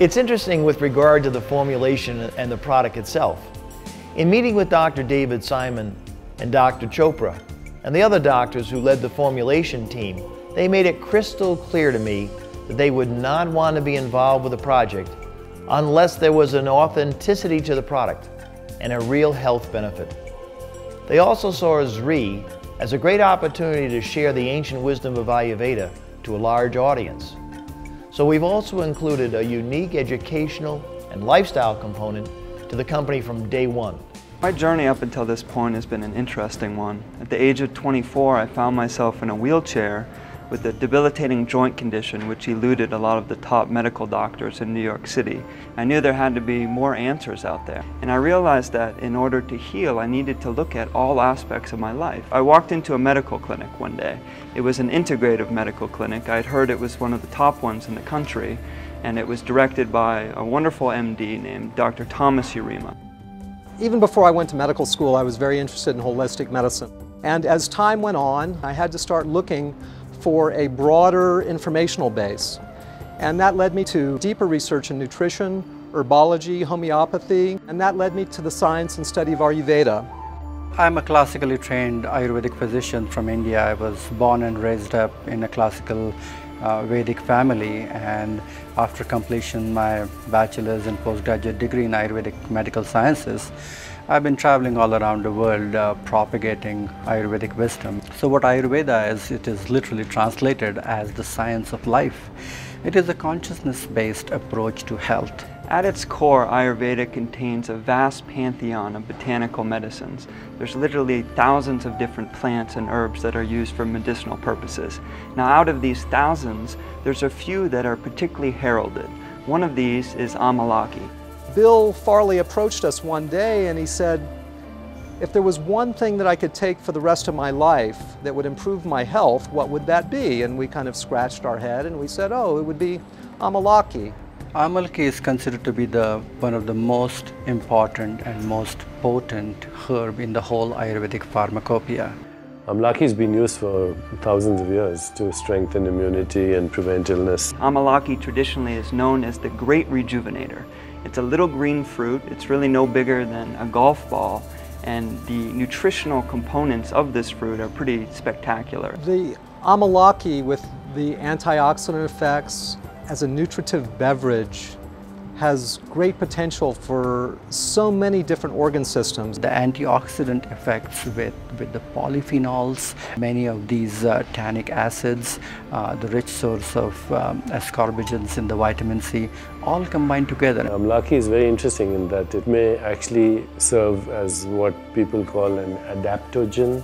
It's interesting with regard to the formulation and the product itself. In meeting with Dr. David Simon and Dr. Chopra and the other doctors who led the formulation team, they made it crystal clear to me that they would not want to be involved with the project unless there was an authenticity to the product and a real health benefit. They also saw Zrii as a great opportunity to share the ancient wisdom of Ayurveda to a large audience. So we've also included a unique educational and lifestyle component to the company from day one. My journey up until this point has been an interesting one. At the age of 24, I found myself in a wheelchair with a debilitating joint condition which eluded a lot of the top medical doctors in New York City. I knew there had to be more answers out there. And I realized that in order to heal, I needed to look at all aspects of my life. I walked into a medical clinic one day. It was an integrative medical clinic. I'd heard it was one of the top ones in the country, and it was directed by a wonderful MD named Dr. Thomas Urema. Even before I went to medical school, I was very interested in holistic medicine. And as time went on, I had to start looking for a broader informational base. And that led me to deeper research in nutrition, herbology, homeopathy, and that led me to the science and study of Ayurveda. I'm a classically trained Ayurvedic physician from India. I was born and raised up in a classical Vedic family, and after completion my bachelor's and postgraduate degree in Ayurvedic medical sciences, I've been traveling all around the world propagating Ayurvedic wisdom. So what Ayurveda is, it is literally translated as the science of life. It is a consciousness-based approach to health. At its core, Ayurveda contains a vast pantheon of botanical medicines. There's literally thousands of different plants and herbs that are used for medicinal purposes. Now, out of these thousands, there's a few that are particularly heralded. One of these is Amalaki. Bill Farley approached us one day and he said, if there was one thing that I could take for the rest of my life that would improve my health, what would that be? And we kind of scratched our head and we said, oh, it would be Amalaki. Amalaki is considered to be one of the most important and most potent herb in the whole Ayurvedic pharmacopoeia. Amalaki has been used for thousands of years to strengthen immunity and prevent illness. Amalaki traditionally is known as the Great Rejuvenator. It's a little green fruit. It's really no bigger than a golf ball, and the nutritional components of this fruit are pretty spectacular. The Amalaki, with the antioxidant effects as a nutritive beverage, has great potential for so many different organ systems. The antioxidant effects with the polyphenols, many of these tannic acids, the rich source of ascorbigens in the vitamin C, all combined together. Amalaki is very interesting in that it may actually serve as what people call an adaptogen.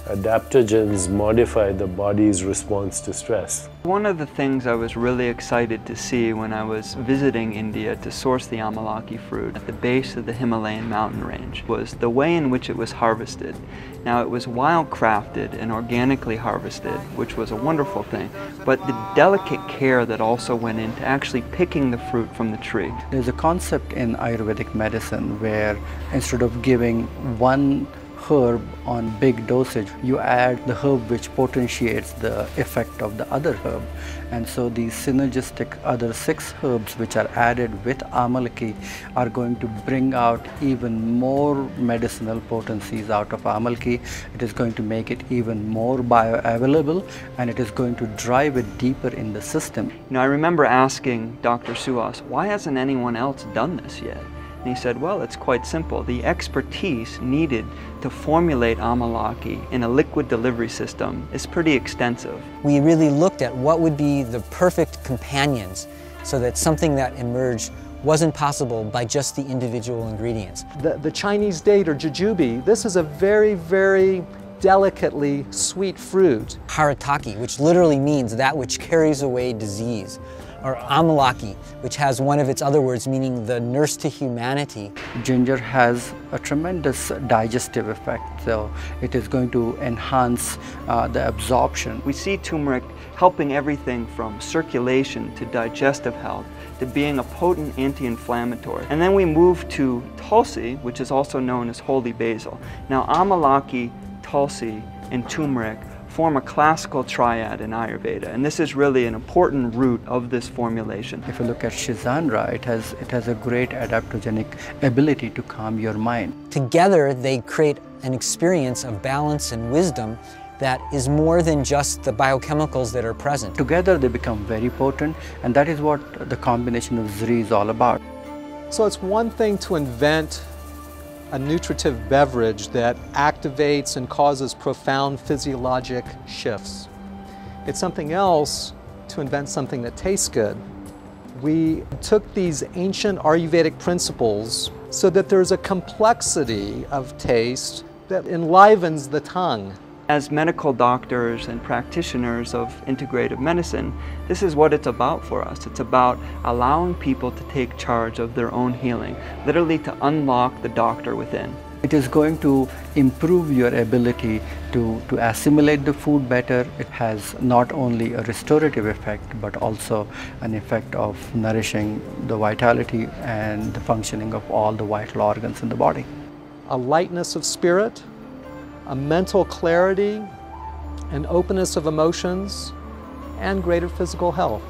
Adaptogens modify the body's response to stress. One of the things I was really excited to see when I was visiting India to source the Amalaki fruit at the base of the Himalayan mountain range was the way in which it was harvested. Now, it was wildcrafted and organically harvested, which was a wonderful thing, but the delicate care that also went into actually picking the fruit from the tree. There's a concept in Ayurvedic medicine where instead of giving one herb on big dosage, you add the herb which potentiates the effect of the other herb. And so these synergistic other 6 herbs which are added with Amalaki are going to bring out even more medicinal potencies out of Amalaki. It is going to make it even more bioavailable, and it is going to drive it deeper in the system. I remember asking Dr. Suhas, why hasn't anyone else done this yet? And he said, well, it's quite simple. The expertise needed to formulate Amalaki in a liquid delivery system is pretty extensive. We really looked at what would be the perfect companions so that something that emerged wasn't possible by just the individual ingredients. The Chinese date, or jujube, this is a very, very delicately sweet fruit. Haritaki, which literally means that which carries away disease. Or Amalaki, which has one of its other words meaning the nurse to humanity. Ginger has a tremendous digestive effect, so it is going to enhance the absorption. We see turmeric helping everything from circulation to digestive health to being a potent anti-inflammatory. And then we move to Tulsi, which is also known as holy basil. Now, Amalaki, Tulsi, and turmeric form a classical triad in Ayurveda, and this is really an important root of this formulation. If you look at Shizandra, it has a great adaptogenic ability to calm your mind. Together, they create an experience of balance and wisdom that is more than just the biochemicals that are present. Together, they become very potent, and that is what the combination of Zrii is all about. So it's one thing to invent a nutritive beverage that activates and causes profound physiologic shifts. It's something else to invent something that tastes good. We took these ancient Ayurvedic principles so that there's a complexity of taste that enlivens the tongue. As medical doctors and practitioners of integrative medicine, this is what it's about for us. It's about allowing people to take charge of their own healing, literally to unlock the doctor within. It is going to improve your ability to assimilate the food better. It has not only a restorative effect, but also an effect of nourishing the vitality and the functioning of all the vital organs in the body. A lightness of spirit, a mental clarity, an openness of emotions, and greater physical health.